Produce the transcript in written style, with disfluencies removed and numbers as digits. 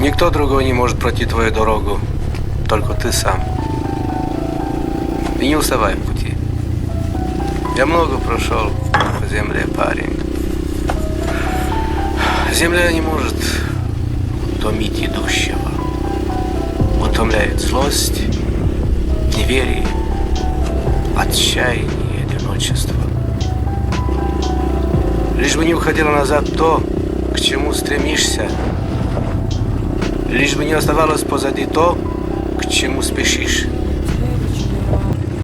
Никто другой не может пройти твою дорогу, только ты сам. И не уставай в пути. Я много прошел по земле, парень. Земля не может утомить идущего. Утомляет злость, неверие, отчаяние и одиночество. Лишь бы не уходило назад то, к чему стремишься. Лишь бы не оставалось позади то, к чему спешишь.